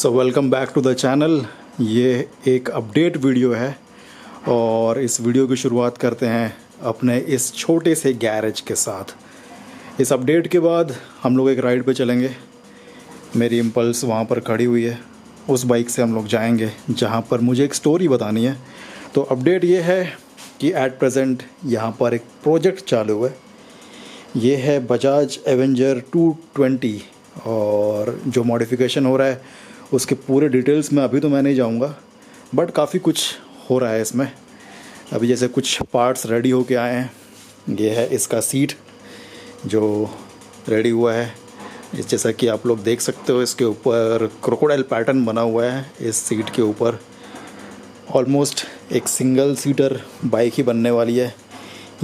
So welcome back to the channel. ये एक update video है और इस वीडियो की शुरुआत करते हैं अपने इस छोटे से गैरेज के साथ। इस अपडेट के बाद हम लोग एक राइड पे चलेंगे। मेरी इम्पल्स वहाँ पर खड़ी हुई है, उस बाइक से हम लोग जाएंगे जहाँ पर मुझे एक स्टोरी बतानी है। तो अपडेट ये है कि एट प्रेजेंट यहाँ पर एक प्रोजेक्ट चालू है। ये है बजाज एवेंजर 220 और जो मॉडिफिकेशन हो रहा है उसके पूरे डिटेल्स में अभी तो मैं नहीं जाऊँगा, बट काफ़ी कुछ हो रहा है इसमें। अभी जैसे कुछ पार्ट्स रेडी होके आए हैं। ये है इसका सीट जो रेडी हुआ है। जैसा कि आप लोग देख सकते हो, इसके ऊपर क्रोकोडाइल पैटर्न बना हुआ है। इस सीट के ऊपर ऑलमोस्ट एक सिंगल सीटर बाइक ही बनने वाली है।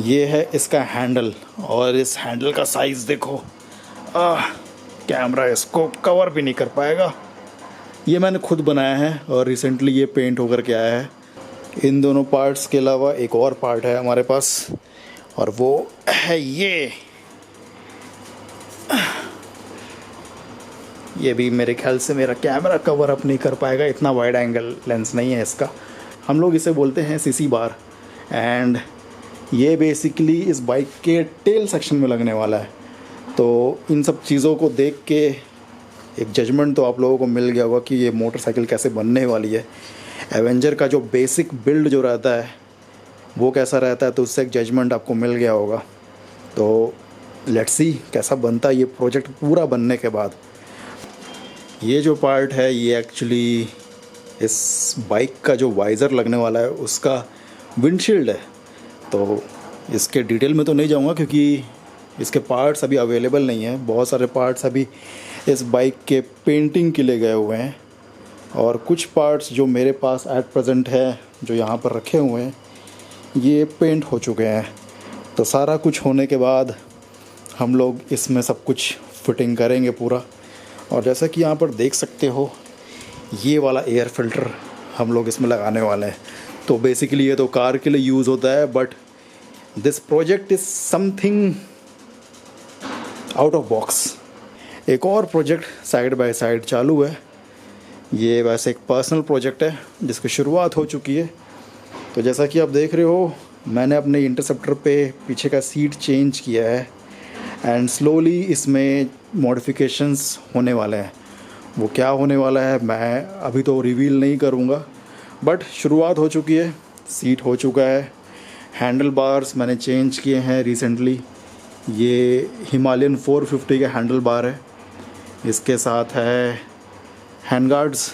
ये है इसका हैंडल और इस हैंडल का साइज़ देखो, कैमरा इसको कवर भी नहीं कर पाएगा। ये मैंने खुद बनाया है और रिसेंटली ये पेंट होकर के आया है। इन दोनों पार्ट्स के अलावा एक और पार्ट है हमारे पास और वो है ये भी मेरे ख्याल से मेरा कैमरा कवर अप नहीं कर पाएगा, इतना वाइड एंगल लेंस नहीं है इसका। हम लोग इसे बोलते हैं सीसी बार एंड ये बेसिकली इस बाइक के टेल सेक्शन में लगने वाला है। तो इन सब चीज़ों को देख के एक जजमेंट तो आप लोगों को मिल गया होगा कि ये मोटरसाइकिल कैसे बनने वाली है। एवेंजर का जो बेसिक बिल्ड जो रहता है वो कैसा रहता है, तो उससे एक जजमेंट आपको मिल गया होगा। तो लेट्स सी कैसा बनता है ये प्रोजेक्ट पूरा बनने के बाद। ये जो पार्ट है ये एक्चुअली इस बाइक का जो वाइज़र लगने वाला है उसका विंडशील्ड है। तो इसके डिटेल में तो नहीं जाऊंगा क्योंकि इसके पार्ट्स अभी अवेलेबल नहीं है। बहुत सारे पार्ट्स अभी इस बाइक के पेंटिंग के लिए गए हुए हैं और कुछ पार्ट्स जो मेरे पास एट प्रेजेंट है जो यहाँ पर रखे हुए हैं ये पेंट हो चुके हैं। तो सारा कुछ होने के बाद हम लोग इसमें सब कुछ फिटिंग करेंगे पूरा। और जैसा कि यहाँ पर देख सकते हो ये वाला एयर फिल्टर हम लोग इसमें लगाने वाले हैं। तो बेसिकली ये तो कार के लिए यूज़ होता है, but this project is something out of box. एक और प्रोजेक्ट साइड बाय साइड चालू है। ये वैसे एक पर्सनल प्रोजेक्ट है जिसकी शुरुआत हो चुकी है। तो जैसा कि आप देख रहे हो मैंने अपने इंटरसेप्टर पे पीछे का सीट चेंज किया है एंड स्लोली इसमें मॉडिफिकेशंस होने वाले हैं। वो क्या होने वाला है मैं अभी तो रिवील नहीं करूँगा, बट शुरुआत हो चुकी है। सीट हो चुका है, हैंडल बार्स मैंने चेंज किए हैं रिसेंटली। ये हिमालयन 450 के हैंडल बार है, इसके साथ है हैंड गार्ड्स।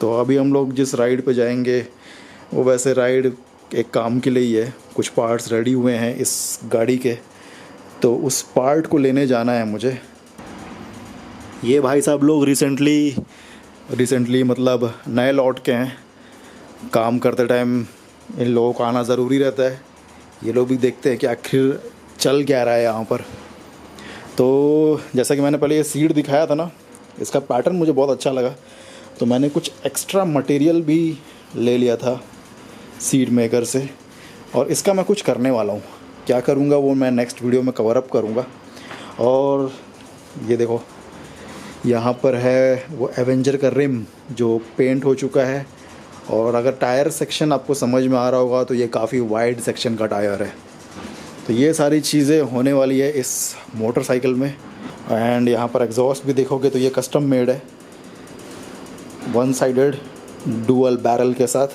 तो अभी हम लोग जिस राइड पे जाएंगे वो वैसे राइड एक काम के लिए ही है। कुछ पार्ट्स रेडी हुए हैं इस गाड़ी के, तो उस पार्ट को लेने जाना है मुझे। ये भाई साहब लोग रिसेंटली मतलब नए लौट के हैं। काम करते टाइम इन लोगों को आना ज़रूरी रहता है। ये लोग भी देखते हैं कि आखिर चल क्या रहा है यहाँ पर। तो जैसा कि मैंने पहले ये सीट दिखाया था ना, इसका पैटर्न मुझे बहुत अच्छा लगा तो मैंने कुछ एक्स्ट्रा मटेरियल भी ले लिया था सीट मेकर से और इसका मैं कुछ करने वाला हूँ। क्या करूँगा वो मैं नेक्स्ट वीडियो में कवर अप करूँगा। और ये देखो यहाँ पर है वो एवेंजर का रिम जो पेंट हो चुका है। और अगर टायर सेक्शन आपको समझ में आ रहा होगा तो ये काफ़ी वाइड सेक्शन का टायर है। तो ये सारी चीज़ें होने वाली है इस मोटरसाइकिल में। एंड यहाँ पर एग्जॉस्ट भी देखोगे तो ये कस्टम मेड है, वन साइडेड डुअल बैरल के साथ।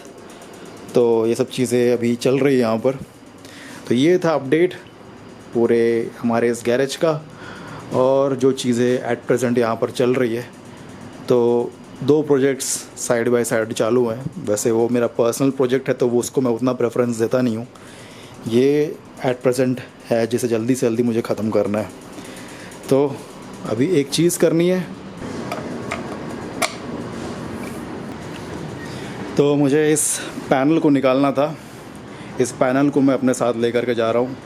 तो ये सब चीज़ें अभी चल रही है यहाँ पर। तो ये था अपडेट पूरे हमारे इस गैरेज का और जो चीज़ें एट प्रेजेंट यहाँ पर चल रही है। तो 2 प्रोजेक्ट्स साइड बाय साइड चालू हैं। वैसे वो मेरा पर्सनल प्रोजेक्ट है तो वो उसको मैं उतना प्रेफरेंस देता नहीं हूँ। ये एट प्रेजेंट है जिसे जल्दी से जल्दी मुझे ख़त्म करना है। तो अभी एक चीज़ करनी है, तो मुझे इस पैनल को निकालना था। इस पैनल को मैं अपने साथ लेकर के जा रहा हूँ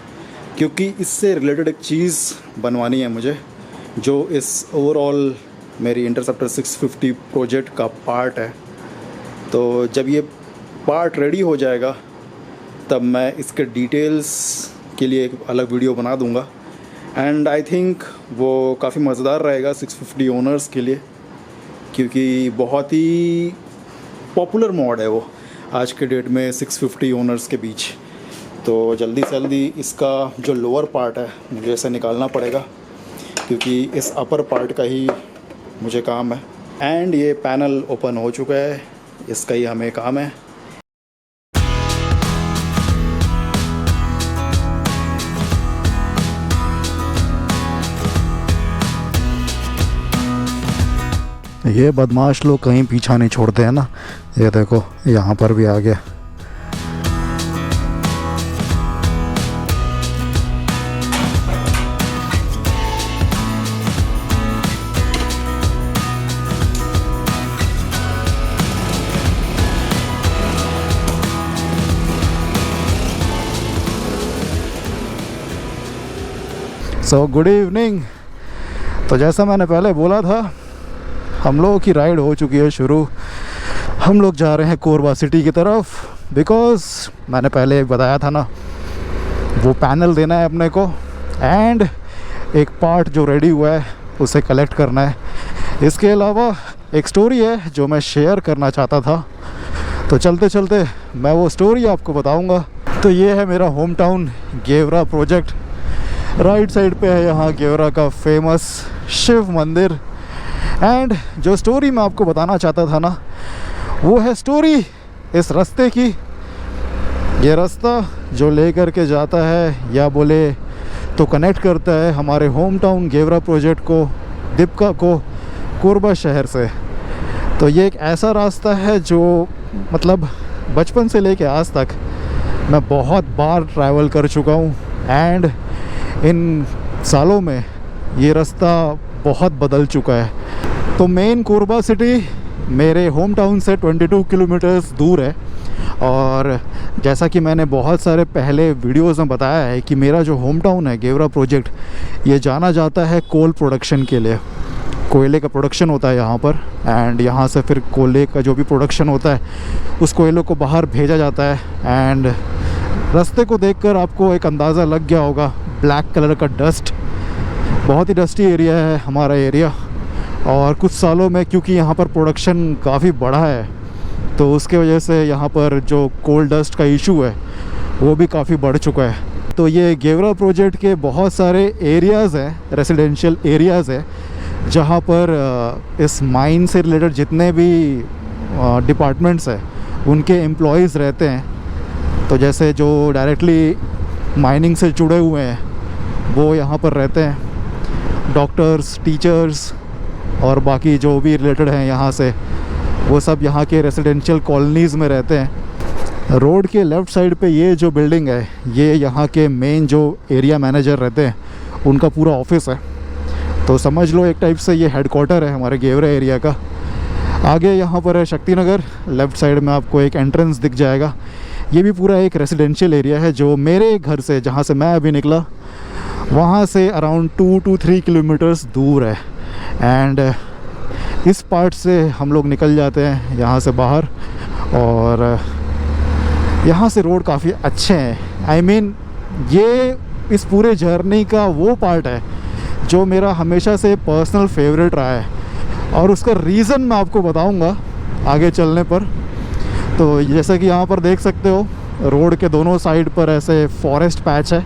क्योंकि इससे रिलेटेड एक चीज़ बनवानी है मुझे जो इस ओवरऑल मेरी इंटरसेप्टर 650 प्रोजेक्ट का पार्ट है। तो जब ये पार्ट रेडी हो जाएगा तब मैं इसके डिटेल्स के लिए एक अलग वीडियो बना दूंगा एंड आई थिंक वो काफ़ी मज़ेदार रहेगा 650 ओनर्स के लिए। क्योंकि बहुत ही पॉपुलर मॉड है वो आज के डेट में 650 ओनर्स के बीच। तो जल्दी से जल्दी इसका जो लोअर पार्ट है मुझे इसे निकालना पड़ेगा, क्योंकि इस अपर पार्ट का ही मुझे काम है। एंड ये पैनल ओपन हो चुका है, इसका ही हमें काम है। ये बदमाश लोग कहीं पीछा नहीं छोड़ते हैं ना। ये देखो यहाँ पर भी आ गया। So good evening. तो जैसा मैंने पहले बोला था, हम लोगों की राइड हो चुकी है शुरू। हम लोग जा रहे हैं कोरबा सिटी की तरफ, बिकॉज़ मैंने पहले बताया था ना, वो पैनल देना है अपने को एंड एक पार्ट जो रेडी हुआ है उसे कलेक्ट करना है। इसके अलावा एक स्टोरी है जो मैं शेयर करना चाहता था, तो चलते चलते मैं वो स्टोरी आपको बताऊंगा। तो ये है मेरा home town Gevra project. Right side पे है यहाँ गेवरा का फेमस शिव मंदिर। एंड जो स्टोरी मैं आपको बताना चाहता था ना, वो है स्टोरी इस रास्ते की। ये रास्ता जो लेकर के जाता है या बोले तो कनेक्ट करता है हमारे होम टाउन गेवरा प्रोजेक्ट को, दीपका को, कोरबा शहर से। तो ये एक ऐसा रास्ता है जो मतलब बचपन से लेके आज तक मैं बहुत बार ट्रैवल कर चुका हूँ। एंड इन सालों में ये रास्ता बहुत बदल चुका है। तो मेन कोरबा सिटी मेरे होम टाउन से 22 किलोमीटर्स दूर है। और जैसा कि मैंने बहुत सारे पहले वीडियोस में बताया है कि मेरा जो होम टाउन है गेवरा प्रोजेक्ट, ये जाना जाता है कोल प्रोडक्शन के लिए। कोयले का प्रोडक्शन होता है यहाँ पर, एंड यहाँ से फिर कोयले का जो भी प्रोडक्शन होता है उस कोयले को बाहर भेजा जाता है। एंड रास्ते को देखकर आपको एक अंदाज़ा लग गया होगा, ब्लैक कलर का डस्ट, बहुत ही डस्टी एरिया है हमारा एरिया। और कुछ सालों में क्योंकि यहाँ पर प्रोडक्शन काफ़ी बढ़ा है, तो उसके वजह से यहाँ पर जो कोल डस्ट का इशू है वो भी काफ़ी बढ़ चुका है। तो ये गेवरा प्रोजेक्ट के बहुत सारे एरियाज़ हैं, रेसिडेंशियल एरियाज़ हैं, जहाँ पर इस माइन से रिलेटेड जितने भी डिपार्टमेंट्स हैं उनके एम्प्लॉयज़ रहते हैं। तो जैसे जो डायरेक्टली माइनिंग से जुड़े हुए हैं वो यहाँ पर रहते हैं, डॉक्टर्स, टीचर्स और बाकी जो भी रिलेटेड हैं यहाँ से, वो सब यहाँ के रेसिडेंशियल कॉलोनीज़ में रहते हैं। रोड के लेफ़्ट साइड पे ये जो बिल्डिंग है, ये यहाँ के मेन जो एरिया मैनेजर रहते हैं उनका पूरा ऑफिस है। तो समझ लो एक टाइप से ये हेडक्वार्टर है हमारे गेवरा एरिया का। आगे यहाँ पर है शक्ति नगर, लेफ़्ट साइड में आपको एक एंट्रेंस दिख जाएगा। ये भी पूरा एक रेसिडेंशियल एरिया है जो मेरे घर से, जहाँ से मैं अभी निकला, वहाँ से अराउंड 2 to 3 किलोमीटर्स दूर है। एंड इस पार्ट से हम लोग निकल जाते हैं यहाँ से बाहर, और यहाँ से रोड काफ़ी अच्छे हैं। आई मीन ये इस पूरे जर्नी का वो पार्ट है जो मेरा हमेशा से पर्सनल फेवरेट रहा है, और उसका रीज़न मैं आपको बताऊँगा आगे चलने पर। तो जैसा कि यहाँ पर देख सकते हो, रोड के दोनों साइड पर ऐसे फॉरेस्ट पैच है।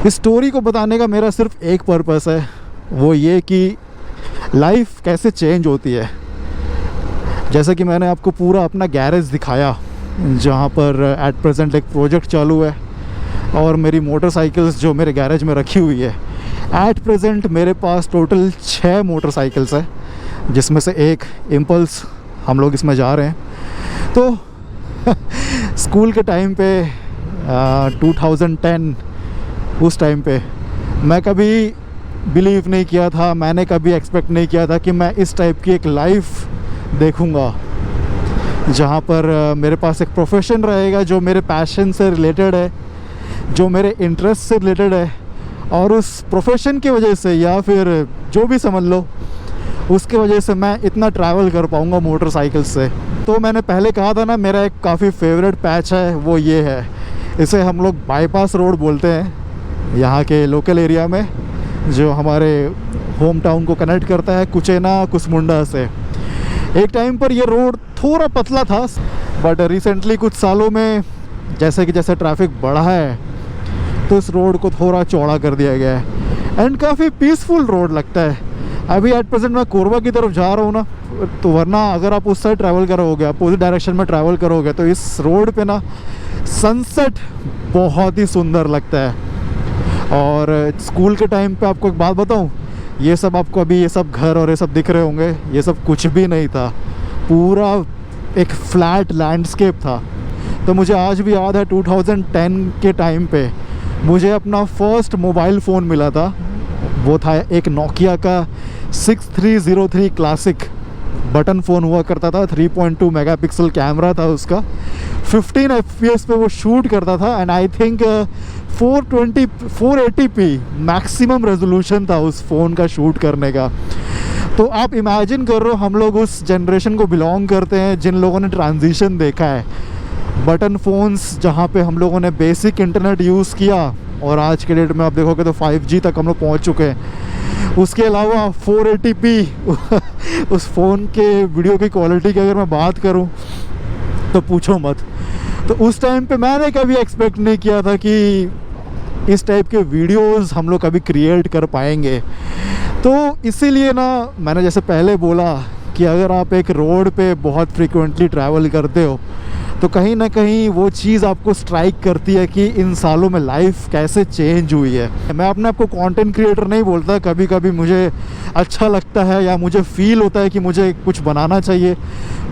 इस स्टोरी को बताने का मेरा सिर्फ एक पर्पस है, वो ये कि लाइफ कैसे चेंज होती है। जैसा कि मैंने आपको पूरा अपना गैरेज दिखाया जहाँ पर एट प्रेजेंट एक प्रोजेक्ट चालू है, और मेरी मोटरसाइकिल्स जो मेरे गैरेज में रखी हुई है। एट प्रेजेंट मेरे पास टोटल 6 मोटरसाइकिल्स है, जिसमें से एक इम्पल्स, हम लोग इसमें जा रहे हैं। तो स्कूल के टाइम पे 2010 उस टाइम पे मैं कभी बिलीव नहीं किया था, मैंने कभी एक्सपेक्ट नहीं किया था कि मैं इस टाइप की एक लाइफ देखूंगा, जहाँ पर मेरे पास एक प्रोफेशन रहेगा जो मेरे पैशन से रिलेटेड है, जो मेरे इंटरेस्ट से रिलेटेड है, और उस प्रोफेशन की वजह से या फिर जो भी समझ लो उसके वजह से मैं इतना ट्रैवल कर पाऊँगा मोटरसाइकिल से। तो मैंने पहले कहा था ना, मेरा एक काफ़ी फेवरेट पैच है वो ये है, इसे हम लोग बाईपास रोड बोलते हैं यहाँ के लोकल एरिया में, जो हमारे होम टाउन को कनेक्ट करता है कुचेना कुसमुंडा से। एक टाइम पर ये रोड थोड़ा पतला था, बट रिसेंटली कुछ सालों में जैसे ट्रैफिक बढ़ा है तो इस रोड को थोड़ा चौड़ा कर दिया गया है एंड काफ़ी पीसफुल रोड लगता है। अभी एट प्रेजेंट मैं कोरबा की तरफ जा रहा हूँ ना, तो वरना अगर आप उस साइड ट्रैवल करोगे, अपोजिट डायरेक्शन में ट्रैवल करोगे, तो इस रोड पे ना सनसेट बहुत ही सुंदर लगता है। और स्कूल के टाइम पे आपको एक बात बताऊँ, ये सब आपको अभी ये सब घर और ये सब दिख रहे होंगे, ये सब कुछ भी नहीं था, पूरा एक फ्लैट लैंडस्केप था। तो मुझे आज भी याद है 2010 के टाइम पे मुझे अपना फर्स्ट मोबाइल फ़ोन मिला था। वो था एक नोकिया का 6303 क्लासिक बटन फ़ोन हुआ करता था, 3.2 मेगापिक्सल कैमरा था उसका, 15 FPS पे वो शूट करता था and I think 480p maximum resolution था उस फ़ोन का शूट करने का। तो आप इमेजिन कर रहे हो, हम लोग उस जनरेशन को बिलोंग करते हैं जिन लोगों ने ट्रांजिशन देखा है, बटन फ़ोन्स जहाँ पे हम लोगों ने बेसिक इंटरनेट यूज़ किया, और आज के डेट में आप देखोगे तो 5G तक हम लोग पहुँच चुके हैं। उसके अलावा 480p उस फ़ोन के वीडियो की क्वालिटी की अगर मैं बात करूं तो पूछो मत। तो उस टाइम पे मैंने कभी एक्सपेक्ट नहीं किया था कि इस टाइप के वीडियोस हम लोग कभी क्रिएट कर पाएंगे। तो इसीलिए ना मैंने जैसे पहले बोला कि अगर आप एक रोड पे बहुत फ्रीक्वेंटली ट्रैवल करते हो तो कहीं ना कहीं वो चीज़ आपको स्ट्राइक करती है कि इन सालों में लाइफ कैसे चेंज हुई है। मैं अपने आप को कंटेंट क्रिएटर नहीं बोलता, कभी कभी मुझे अच्छा लगता है या मुझे फील होता है कि मुझे कुछ बनाना चाहिए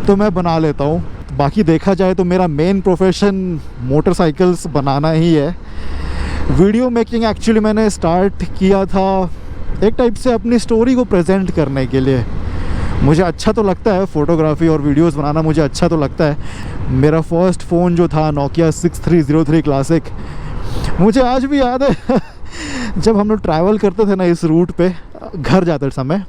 तो मैं बना लेता हूँ। बाकी देखा जाए तो मेरा मेन प्रोफेशन मोटरसाइकिल्स बनाना ही है। वीडियो मेकिंग एक्चुअली मैंने स्टार्ट किया था एक टाइप से अपनी स्टोरी को प्रेजेंट करने के लिए। मुझे अच्छा तो लगता है फोटोग्राफी और वीडियोस बनाना, मुझे अच्छा तो लगता है। मेरा फर्स्ट फ़ोन जो था नोकिया 6303 क्लासिक, मुझे आज भी याद है जब हम लोग ट्रैवल करते थे ना इस रूट पे घर जाते समय,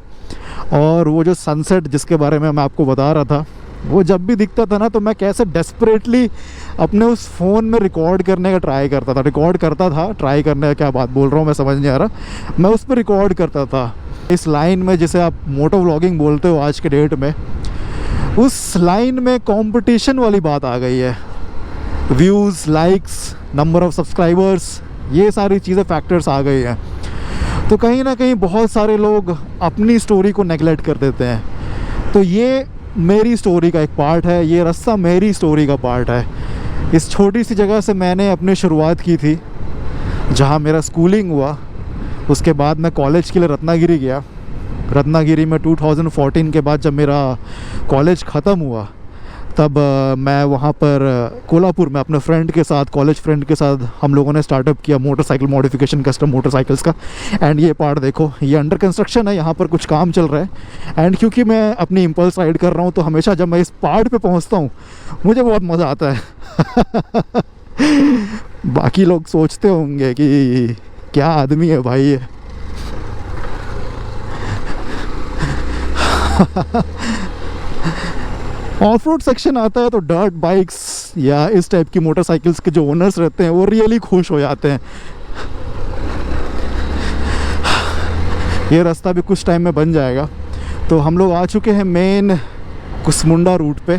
और वो जो सनसेट जिसके बारे में मैं आपको बता रहा था, वो जब भी दिखता था ना तो मैं कैसे डेस्परेटली अपने उस फ़ोन में रिकॉर्ड करने का ट्राई करता था। ट्राई करने का क्या बात बोल रहा हूँ मैं समझ नहीं आ रहा, मैं उस पर रिकॉर्ड करता था। इस लाइन में जिसे आप मोटो व्लॉगिंग बोलते हो आज के डेट में, उस लाइन में कंपटीशन वाली बात आ गई है। Views, likes, number of subscribers, ये सारी चीज़ें फैक्टर्स आ गई हैं। तो कहीं ना कहीं बहुत सारे लोग अपनी स्टोरी को नेगलेक्ट कर देते हैं। तो ये मेरी स्टोरी का एक पार्ट है, ये रास्ता मेरी स्टोरी का पार्ट है। इस छोटी सी जगह से मैंने अपनी शुरुआत की थी जहाँ मेरा स्कूलिंग हुआ। उसके बाद मैं कॉलेज के लिए रत्नागिरी गया। रत्नागिरी में 2014 के बाद जब मेरा कॉलेज ख़त्म हुआ तब मैं वहाँ पर कोल्हापुर में अपने फ्रेंड के साथ, कॉलेज फ्रेंड के साथ हम लोगों ने स्टार्टअप किया मोटरसाइकिल मॉडिफिकेशन, कस्टम मोटरसाइकिल्स का। एंड ये पार्ट देखो, ये अंडर कंस्ट्रक्शन है, यहाँ पर कुछ काम चल रहा है। एंड क्योंकि मैं अपनी इम्पल्स राइड कर रहा हूँ तो हमेशा जब मैं इस पार्ट पे पहुँचता हूँ मुझे बहुत मज़ा आता है। बाकी लोग सोचते होंगे कि क्या आदमी है भाई ये। ऑफ रोड सेक्शन आता है तो डर्ट बाइक्स या इस टाइप की मोटरसाइकिल्स के जो ओनर्स रहते हैं वो रियली खुश हो जाते हैं। ये रास्ता भी कुछ टाइम में बन जाएगा। तो हम लोग आ चुके हैं मेन कुसमुंडा रूट पे।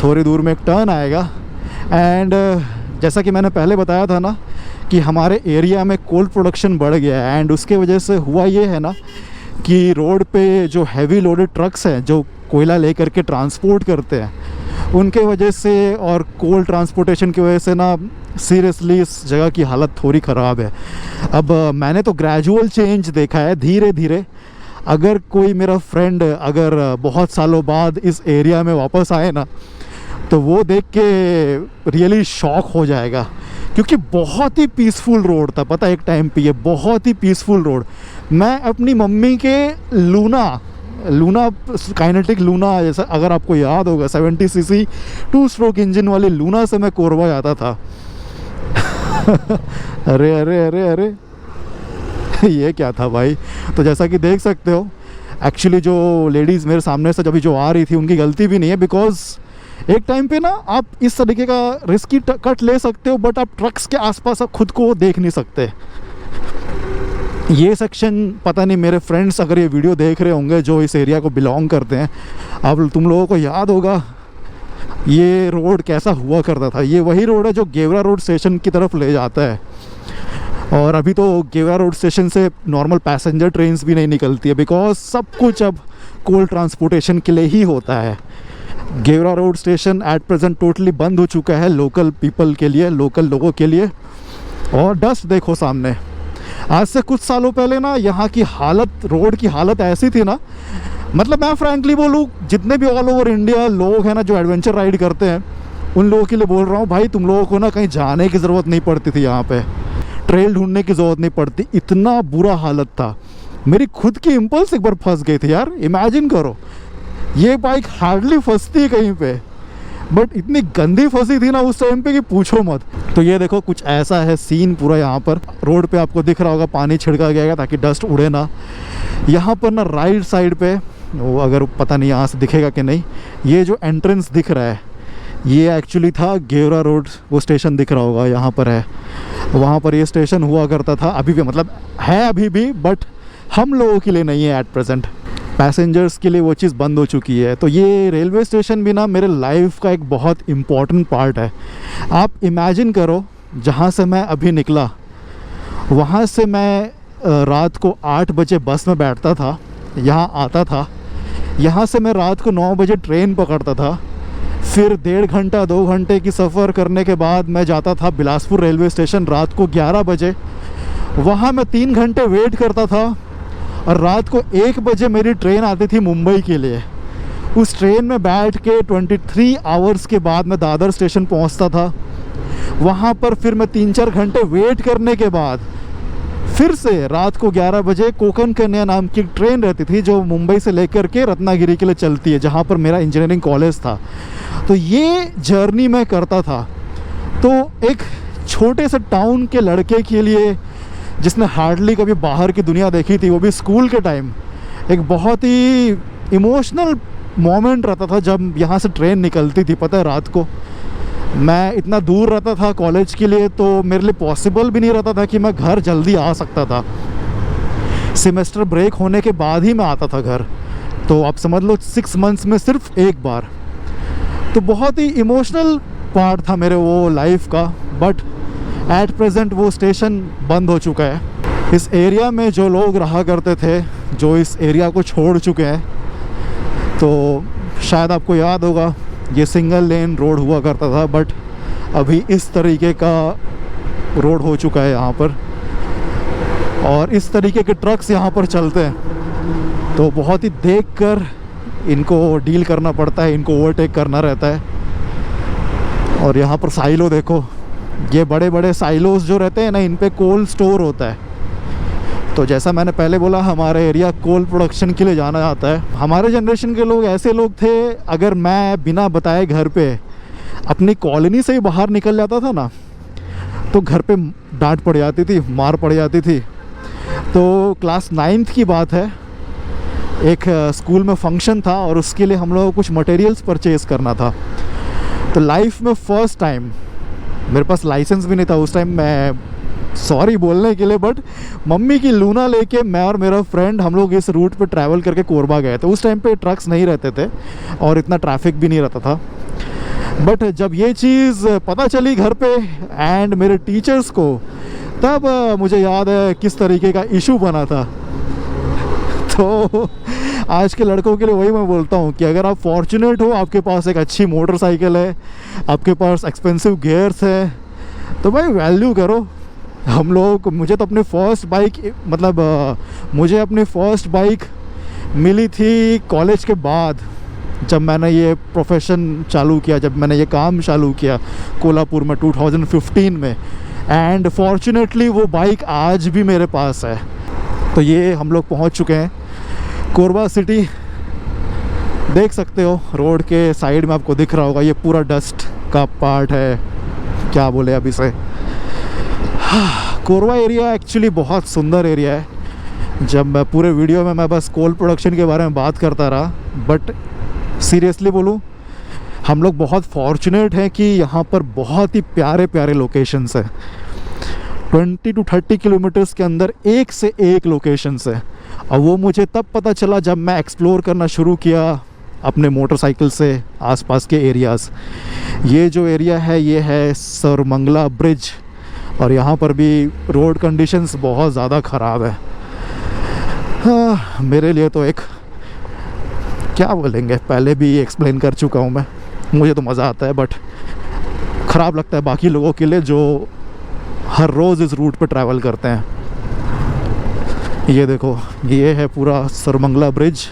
थोड़ी दूर में एक टर्न आएगा एंड जैसा कि मैंने पहले बताया था ना कि हमारे एरिया में कोल प्रोडक्शन बढ़ गया है। एंड उसके वजह से हुआ ये है ना कि रोड पे जो हैवी लोडेड ट्रक्स हैं जो कोयला लेकर के ट्रांसपोर्ट करते हैं, उनके वजह से और कोल ट्रांसपोर्टेशन की वजह से ना सीरियसली इस जगह की हालत थोड़ी ख़राब है। अब मैंने तो ग्रेजुअल चेंज देखा है, धीरे धीरे। अगर कोई मेरा फ्रेंड अगर बहुत सालों बाद इस एरिया में वापस आए ना तो वो देख के रियली शॉक हो जाएगा, क्योंकि बहुत ही पीसफुल रोड था। पता है एक टाइम पे ये बहुत ही पीसफुल रोड। मैं अपनी मम्मी के लूना काइनेटिक लूना, जैसा अगर आपको याद होगा 70 सीसी 2 स्ट्रोक इंजन वाली लूना से मैं कोरबा जाता था। अरे अरे अरे अरे ये क्या था भाई। तो जैसा कि देख सकते हो, एक्चुअली जो लेडीज़ मेरे सामने से जब जो आ रही थी उनकी गलती भी नहीं है, बिकॉज एक टाइम पे ना आप इस तरीके का रिस्की कट ले सकते हो बट आप ट्रक्स के आसपास आप खुद को देख नहीं सकते। ये सेक्शन पता नहीं, मेरे फ्रेंड्स अगर ये वीडियो देख रहे होंगे जो इस एरिया को बिलोंग करते हैं, अब तुम लोगों को याद होगा ये रोड कैसा हुआ करता था। ये वही रोड है जो गेवरा रोड स्टेशन की तरफ ले जाता है, और अभी तो गेवरा रोड स्टेशन से नॉर्मल पैसेंजर ट्रेन्स भी नहीं निकलती है, बिकॉज सब कुछ अब कोल ट्रांसपोर्टेशन के लिए ही होता है। Gevra road station at present totally बंद हो चुका है लोकल पीपल के लिए, लोकल लोगों के लिए। और डस्ट देखो सामने। आज से कुछ सालों पहले ना यहाँ की हालत, रोड की हालत ऐसी थी ना, मतलब मैं फ्रैंकली बोलूँ, जितने भी ऑल ओवर इंडिया लोग हैं ना जो एडवेंचर राइड करते हैं, उन लोगों के लिए बोल रहा हूँ भाई, तुम लोगों को ना कहीं जाने की ज़रूरत नहीं पड़ती थी, यहाँ पे ट्रेल ढूंढने की ज़रूरत नहीं पड़ती, इतना बुरा हालत था। मेरी खुद की इम्पल्स एक बार फंस गई थी यार, इमेजिन करो, ये बाइक हार्डली फंसती कहीं पे, बट इतनी गंदी फंसी थी ना उस टाइम पे कि पूछो मत। तो ये देखो कुछ ऐसा है सीन पूरा। यहाँ पर रोड पे आपको दिख रहा होगा पानी छिड़का गया है ताकि डस्ट उड़े ना। यहाँ पर ना राइट साइड पे, वो अगर पता नहीं यहाँ से दिखेगा कि नहीं, ये जो एंट्रेंस दिख रहा है ये एक्चुअली था गेवरा रोड, वो स्टेशन दिख रहा होगा यहाँ पर है, वहाँ पर ये स्टेशन हुआ करता था, अभी भी मतलब है अभी भी, बट हम लोगों के लिए नहीं है एट प्रेजेंट, पैसेंजर्स के लिए वो चीज़ बंद हो चुकी है। तो ये रेलवे स्टेशन भी ना मेरे लाइफ का एक बहुत इम्पॉर्टेंट पार्ट है। आप इमेजिन करो, जहाँ से मैं अभी निकला वहाँ से मैं रात को 8 बजे बस में बैठता था, यहाँ आता था, यहाँ से मैं रात को 9 बजे ट्रेन पकड़ता था, फिर 1.5 घंटा 2 घंटे की सफ़र करने के बाद मैं जाता था बिलासपुर रेलवे स्टेशन रात को 11 बजे, वहाँ मैं 3 घंटे वेट करता था, और रात को 1 बजे मेरी ट्रेन आती थी मुंबई के लिए। उस ट्रेन में बैठ के 23 आवर्स के बाद मैं दादर स्टेशन पहुंचता था। वहां पर फिर मैं 3-4 घंटे वेट करने के बाद फिर से रात को 11 बजे कोकण कन्या नाम की ट्रेन रहती थी जो मुंबई से लेकर के रत्नागिरी के लिए चलती है, जहां पर मेरा इंजीनियरिंग कॉलेज था। तो ये जर्नी मैं करता था। तो एक छोटे से टाउन के लड़के के लिए जिसने हार्डली कभी बाहर की दुनिया देखी थी, वो भी स्कूल के टाइम, एक बहुत ही इमोशनल मोमेंट रहता था जब यहाँ से ट्रेन निकलती थी। पता है रात को मैं इतना दूर रहता था कॉलेज के लिए, तो मेरे लिए पॉसिबल भी नहीं रहता था कि मैं घर जल्दी आ सकता था। सेमेस्टर ब्रेक होने के बाद ही मैं आता था घर, तो आप समझ लो 6 मंथ्स में सिर्फ एक बार। तो बहुत ही इमोशनल पार्ट था मेरे वो लाइफ का, बट एट प्रेजेंट वो स्टेशन बंद हो चुका है। इस एरिया में जो लोग रहा करते थे, जो इस एरिया को छोड़ चुके हैं, तो शायद आपको याद होगा ये सिंगल लेन रोड हुआ करता था, बट अभी इस तरीके का रोड हो चुका है यहाँ पर, और इस तरीके के ट्रक्स यहाँ पर चलते हैं। तो बहुत ही देख कर इनको डील करना पड़ता है, इनको ओवरटेक करना रहता है। और यहाँ पर साइलो देखो, ये बड़े बड़े साइलोस जो रहते हैं ना, इन पे कोल स्टोर होता है। तो जैसा मैंने पहले बोला, हमारे एरिया कोल प्रोडक्शन के लिए जाना जाता है। हमारे जनरेशन के लोग ऐसे लोग थे, अगर मैं बिना बताए घर पे अपनी कॉलोनी से ही बाहर निकल जाता था ना, तो घर पे डांट पड़ जाती थी, मार पड़ जाती थी। तो क्लास 9th की बात है, एक स्कूल में फंक्शन था और उसके लिए हम लोगों को कुछ मटेरियल्स परचेज़ करना था। तो लाइफ में फ़र्स्ट टाइम, मेरे पास लाइसेंस भी नहीं था उस टाइम, मैं सॉरी बोलने के लिए, बट मम्मी की लूना लेके मैं और मेरा फ्रेंड हम लोग इस रूट पे ट्रैवल करके कोरबा गए थे। उस टाइम पे ट्रक्स नहीं रहते थे और इतना ट्रैफिक भी नहीं रहता था। बट जब ये चीज़ पता चली घर पे एंड मेरे टीचर्स को, तब मुझे याद है किस तरीके का इशू बना था। तो आज के लड़कों के लिए वही मैं बोलता हूँ कि अगर आप फॉर्चुनेट हो, आपके पास एक अच्छी मोटरसाइकिल है, आपके पास एक्सपेंसिव गियर्स है, तो भाई वैल्यू करो। हम लोग, मुझे तो अपनी फ़र्स्ट बाइक, मतलब मुझे अपनी फ़र्स्ट बाइक मिली थी कॉलेज के बाद, जब मैंने ये प्रोफेशन चालू किया, जब मैंने ये काम चालू किया कोल्हापुर में 2015 में। एंड फॉर्चुनेटली वो बाइक आज भी मेरे पास है। तो ये हम लोग पहुंच चुके हैं कोरबा सिटी। देख सकते हो रोड के साइड में आपको दिख रहा होगा, ये पूरा डस्ट का पार्ट है, क्या बोले अब इसे। कोरबा एरिया एक्चुअली बहुत सुंदर एरिया है। जब मैं पूरे वीडियो में मैं बस कोल प्रोडक्शन के बारे में बात करता रहा, बट सीरियसली बोलूँ, हम लोग बहुत फॉर्चुनेट हैं कि यहाँ पर बहुत ही प्यारे प्यारे लोकेशंस हैं। 20 to 30 किलोमीटर्स के अंदर एक से एक लोकेशंस है। और वो मुझे तब पता चला जब मैं एक्सप्लोर करना शुरू किया अपने मोटरसाइकिल से आसपास के एरियाज़। ये जो एरिया है ये है सरमंगला ब्रिज, और यहाँ पर भी रोड कंडीशंस बहुत ज़्यादा ख़राब है। हाँ, मेरे लिए तो एक क्या बोलेंगे, पहले भी एक्सप्लेन कर चुका हूँ मैं। मुझे तो मज़ा आता है बट ख़राब लगता है बाकी लोगों के लिए जो हर रोज़ इस रूट पर ट्रैवल करते हैं। ये देखो, ये है पूरा सरमंगला ब्रिज।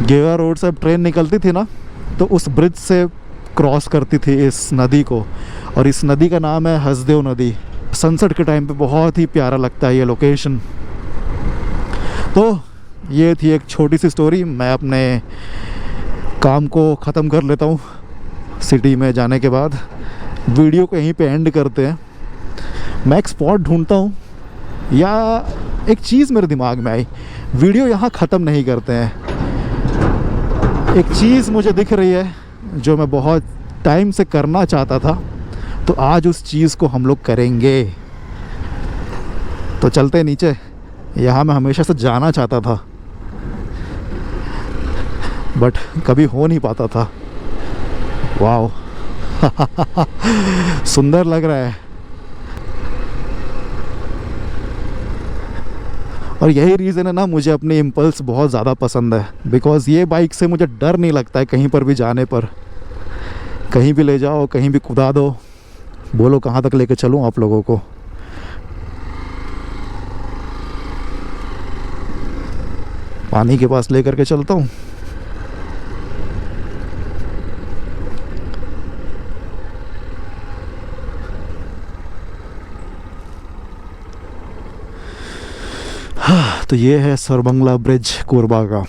गेवा रोड से ट्रेन निकलती थी ना, तो उस ब्रिज से क्रॉस करती थी इस नदी को, और इस नदी का नाम है हसदेव नदी। सनसेट के टाइम पे बहुत ही प्यारा लगता है ये लोकेशन। तो ये थी एक छोटी सी स्टोरी। मैं अपने काम को ख़त्म कर लेता हूँ सिटी में जाने के बाद। वीडियो को यहीं पे एंड करते हैं। मैं एक स्पॉट ढूंढता हूँ, या एक चीज़ मेरे दिमाग में आई, वीडियो यहाँ ख़त्म नहीं करते हैं। एक चीज़ मुझे दिख रही है जो मैं बहुत टाइम से करना चाहता था, तो आज उस चीज़ को हम लोग करेंगे। तो चलते हैं नीचे। यहाँ मैं हमेशा से जाना चाहता था बट कभी हो नहीं पाता था। वाओ सुंदर लग रहा है। और यही रीज़न है ना, मुझे अपनी इम्पल्स बहुत ज़्यादा पसंद है। बिकॉज़ ये बाइक से मुझे डर नहीं लगता है कहीं पर भी जाने पर। कहीं भी ले जाओ, कहीं भी कुदा दो, बोलो कहाँ तक लेके चलूँ आप लोगों को। पानी के पास लेकर के चलता हूँ। तो ये है सरमंगला ब्रिज कोरबा का।